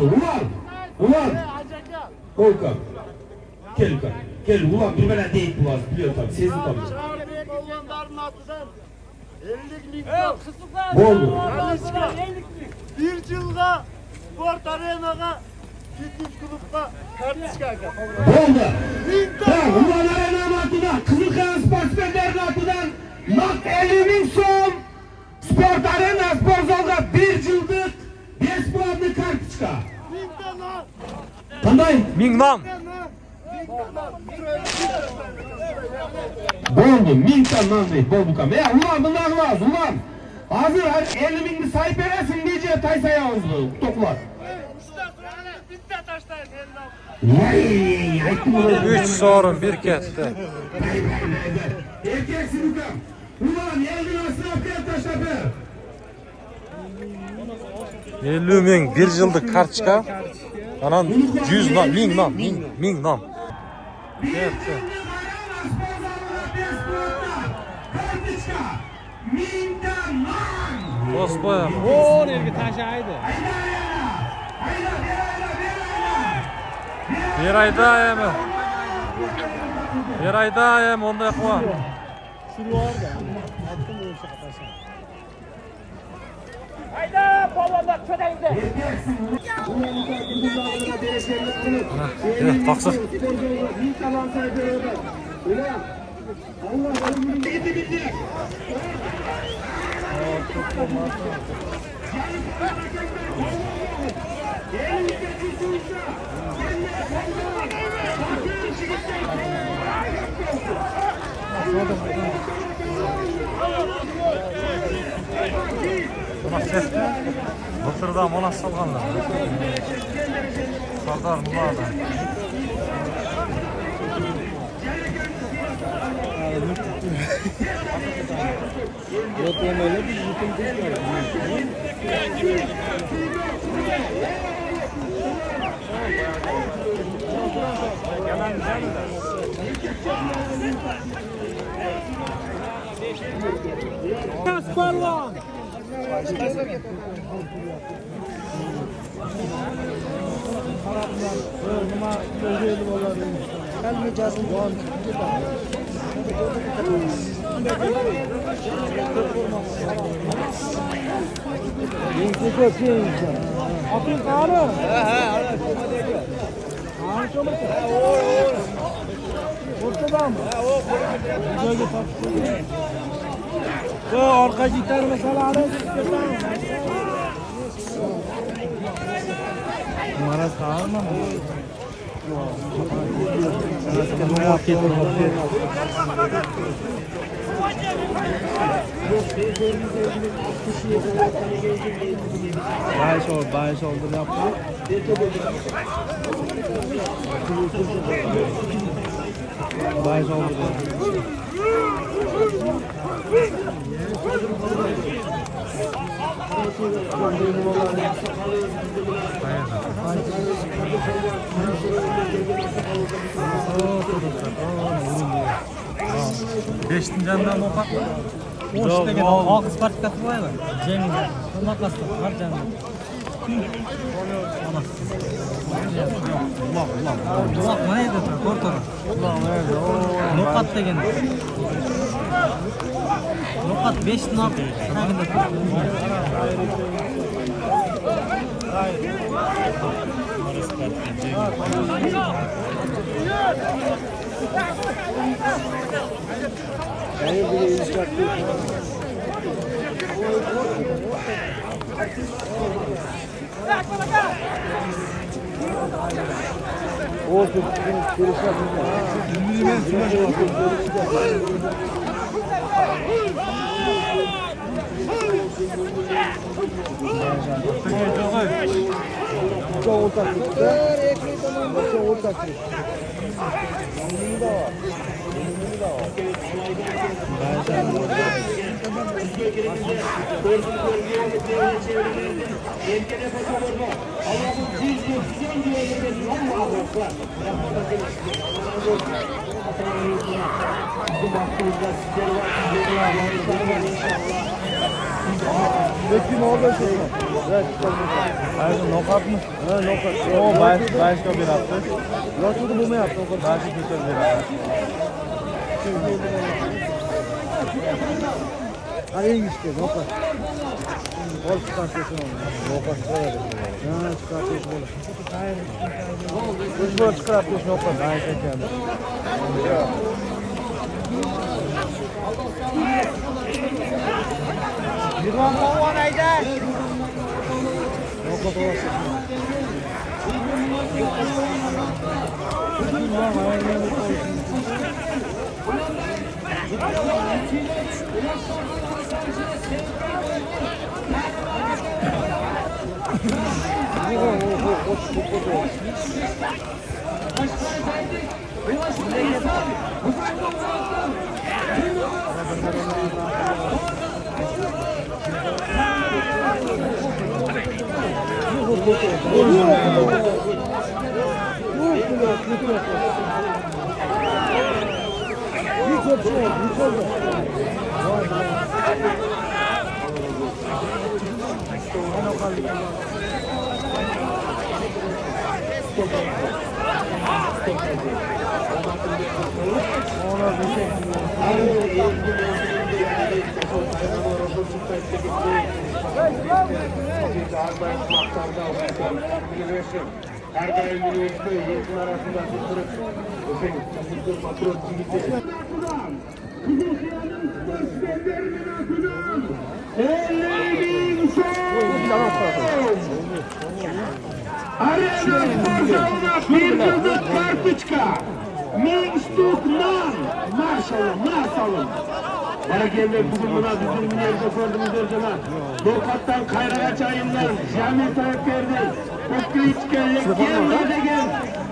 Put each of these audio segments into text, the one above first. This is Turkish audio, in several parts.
Ulan. Volkan. Gel yukarı. Gel ulan bir bana değil bu az biliyor tabii. Sezin tabii. Çağrı'nın oğlanların atıdan 50 milyon. Ne oldu? Bir yılda sport arenaya fitness kulüpte kartışkaka. Oldu. Tamam ulan arenanın atıdan Kızılkaya sportsmenlerin atıdan Mak 50 bin son sport arena spor zalda bir yıldık 5 puanlı kartışka. Kanday? Mingnam. Boldu, mintandan değil, bol bu kam. Ulan bunlar lazım ulan. Hazır 50 binini sahip edersin diyeceğe taysaya ağzını, toklar. Vay, ayıttım bunu. 3 sorun bir kette. Erkeksin bu kam. Ulan yeldin asraf gel taşlapı. 50 ming bir yıllık kartçıka. Anan 100 nam, ming nam. Evet. Dost boyam. O nereye taşaydı? Bir ayda yeme. Bir ayda yeme onda yapma. Şunu var da. Attım o uçağa taşa. Hayda polonlar çödeğinde. Evet, taksın. Mısır'da mola salganlar. Sardar Mula'da. Yok öyle bir bütün kuşlar. Spalvan. Nima gözeli bolar. Kalmayacağız bu an. Yenge köpüğü. Akıl kanı. Kanı çok mu? Ortadan mı? Güzelce tartışıyor. Bu arka gitar mesela araya Maras kahar mı? Bayağı oldu ne yapıyor? Bayağı oldu. Beşinci candan opak mı? O işte gene Ağız Partikası var mı? Cemile. Olmak hasta. Var canım. Ulak mı neydi? Korkor. Nokat da gene. Nokat 5 nok. Hayır bile inşaattı. O Peki ne oldu şey? Hayır, nokat mı? Ha nokat. O başka bir hafta. Nasıl bu mu yaptı? Başka kötü bir hafta. Hani işte nokat. Gol çıkartıyorsun onu. Nokat böyle. Ha çıkartıyorsun onu. Hayır. Gol çıkartıyorsun nokat. Hayır, kendi. Nokat olasın. Her daim üniversite yetim arasında tutturup efendim çapıktır patron çizgileri. Kızılkaya'nın sporcularının adından 50.000 Arena sporcularına bir yıllık kartuşka. Minstutman. Maşallah. Bana gelmek bugün buna bizim yerde gördüğümüz özleme. Lokattan Kayrağa çayından, Cami Tayyipler'den, Kutluiç'ken, Lekkiyenler'de gel.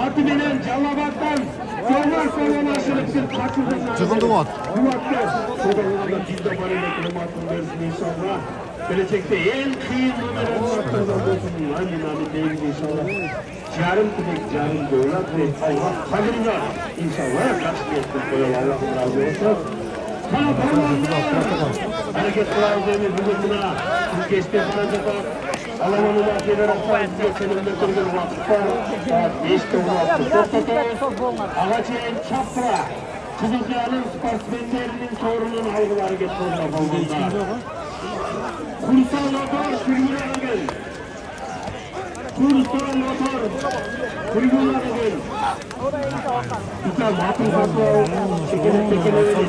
Atı binen Callabat'tan, Yollar Salonlaşılıksın, kaçırdılar. Çıkıldı mı at? Duvatlar. Sodalarında biz de barıyla klimatını versin inşallah. Gelecekte en kıyın numaralı atlardan olsun. Amin değiliz inşallah. Canım kudek, canım doğular kudek. Allah kabirine inşallah nasip etsin. Böyle Allah'ın razı olsun. Hareket kılavuzlarını bugün buna biz geçti yapılacaklar. Alamanın mahkemeler hastanesi geçenimde durgun vakıfta saat 5'te 16. Ağaçayın Çapra Kızılkaya'nın sportsmenlerinin sorunun algıları getiriyor balonda. Kursal motor kulübüne gel. Kursal motor kulübüne gel. Güzel matın kapı tekeleri geldi.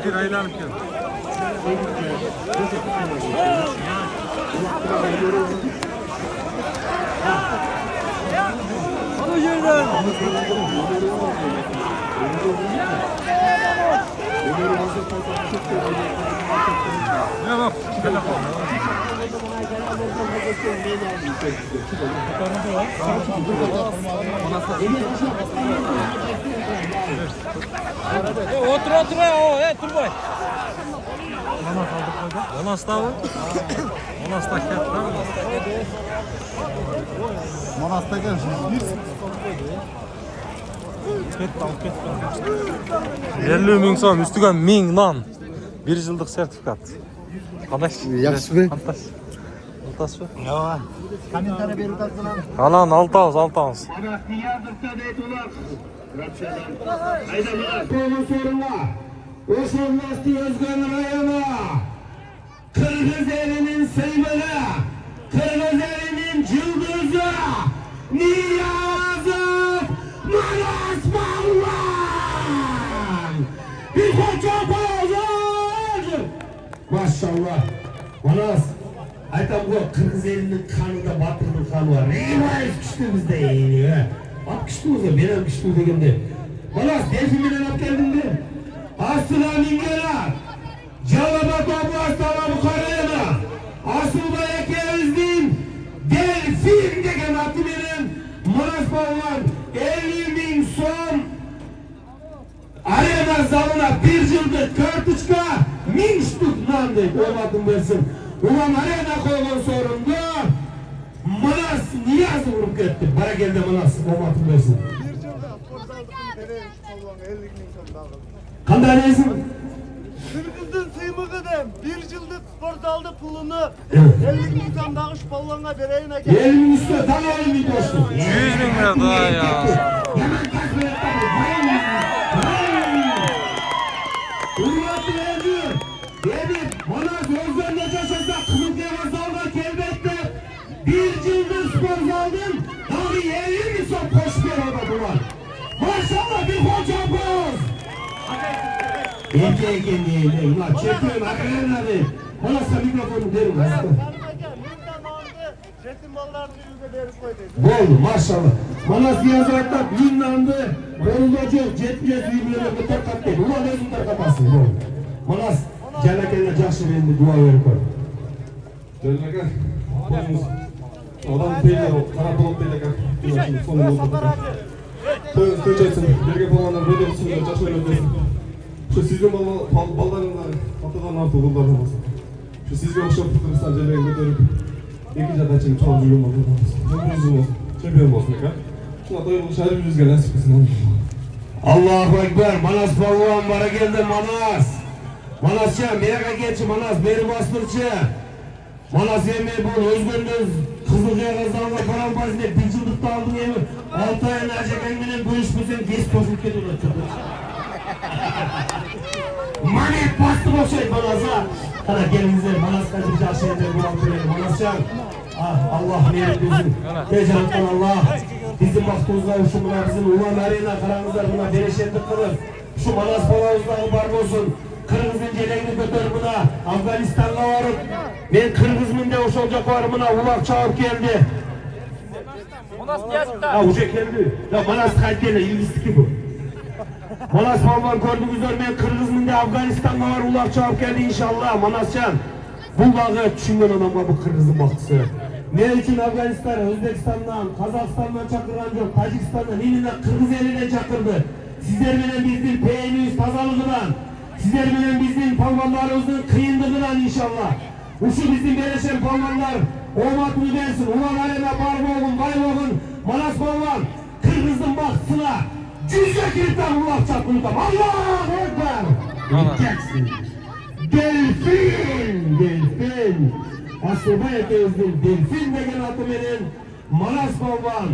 Bir aylar ki. Ne bak? Otur o, Turboy. Onas da mı? Onas da ket var mı? Manasta gel. Ket 50.000 so'm ustiga 1000 non. 1 yillik sertifikat. Qanday? Yaxshi. Fantastik. Fantastik. Yo'q. Kommentariy berib turasizlar. Alan 600. Oşanmazdı Özgen Rayana, Kırgız elinin seyveli, Kırgız elinin cıldızı, Niyazı, Manas Ballan! Bir koça payazır! Maşallah, Manas, aytam bu Kırgız elinin kanında Batır'ın kanı var. Revayiz kişti bizde yani. Bak kişti o zaman, benim kişti o degende. Manas, delfimden at geldin de. Aslı'na mingeler, Callabat Abu Aslan'a bu karayana, Aslı'da eklerizdim, delfin degen atı benim, Manas Balvan, 50.000 son, arena zalına bir yıldır kartuşka, 1000 ştuk nandı, olmadım versin. Ulan arena koygan sorundu. Manas Niyaz'ı vurup gitti. Bara geldi Manas. Olmatın versin. Bir yılda spor zaldıkını vereyim Polvon 50 milyon dağıldı. Kanday neysin? Kırgız'ın sıymıgıdan bir yıllık spor zaldı pulunu Evet. 50 milyon dağış Polvon'a vereyim eken. Elimin üstüne tam elimin dostum. 100 bin lira daha ya. Hemen takip et tabi. Bayım. Hürmetli ediyor. Dedi Manas Özben'de yaşasa Kızılkaya Zalga kelbette bir yıldır spor zaldın. Dağı 50 mi son koş bir orada bulan. Maşallah bir hoca boz. Eke kendine. Ulan çekiyorum akıllarına abi. Manas'a mikrofonu derim. Karmaca milyon aldı. Jetin mallarını yüzde verip koydu. Bol maşallah. Manas Diyazat'ta Yunan'dı. Bolulacak, jetmeyecek, büyümüyor, bu tarkat değil. Ulan özün tarkatasın. Manas, cennetlerine cahşi verindi, dua verip koy. Cennetler, konumuz. Adam değil, taraf olup değil. Şimdi sonunda oldu. Söz etsin, birge balanlar böyle olsun, cahşi vermesin. Şu sizin ballarında atadan artı oğullardan olsun. Şu sizge okşap tuturursan celleğini götürüp iki cadan için çoğu yürüyorum olsun. Çok uzun olsun, şampiyon olsun. Şuna doyulmuş her bir rüzgar nasip etsin. Allahu Ekber, Manas Balvan, bara geldi Manas. Manasça, meyaka geçi Manas, beri bastırçı. Manas yemeği bul, özgündüz, Kızılcaya kazanla param pasine, bir yıldıkta aldın evi. 6 ayın ercekenginin görüşmesen, geç koşup gidiyorlar çocuk. Manet bastı boşayın Manas'a. Kana gelinize, Manas kaçıracak şeyleri bu altı Manasça. Ah, Allah meyret bizim. Tecanattan Allah. Bizim baktığımızda uşumuna, bizim ulan arena karanlıklar buna bereşetlik kılır. Şu Manas Palavuz'da var olsun. Kırgız'ın celeğini götür buna. Afganistan'a varıp. Ben Kırgız'ın de hoş olacak varımına ulak çağırıp geldi. Manas Niyaz'da. Ha uca geldi. Ya Manas kaliteli, ilgisi ki bu. Manas Palvan gördüğünüzler ben Kırgız'ın de Afganistan'a var ulak çağırıp geldi inşallah Manascan. Bu bağı düşünen adamla bu Kırgız'ın baktısı. Ne için Afganistan'a, Özbekistan'dan, Kazakistan'dan çakıran yok, Tacikistan'dan, yine Kırgız eline çakırdı. Sizler bilen bizim peynimiz pazarlığından, sizler bilen bizim palvanlarımızın kıyındığından inşallah. Uşu bizim beleşen palvanlar, olmatını versin, ulan arena barboğun, bayboğun, Manas Palvan, Kırgız'ın baktısına, cüzce kiritten ulak çakırdım. Allahu Ekber! Gideceksin. Delfin! Delfin! Asılma yeteğizdir. Delfin degen adı benim. Manas Balvan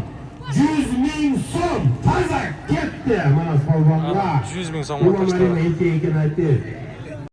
100.000 son. Taza gitti Manas Balvan'la. 100.000 son Ulan arkadaşlar. arena iki aytı.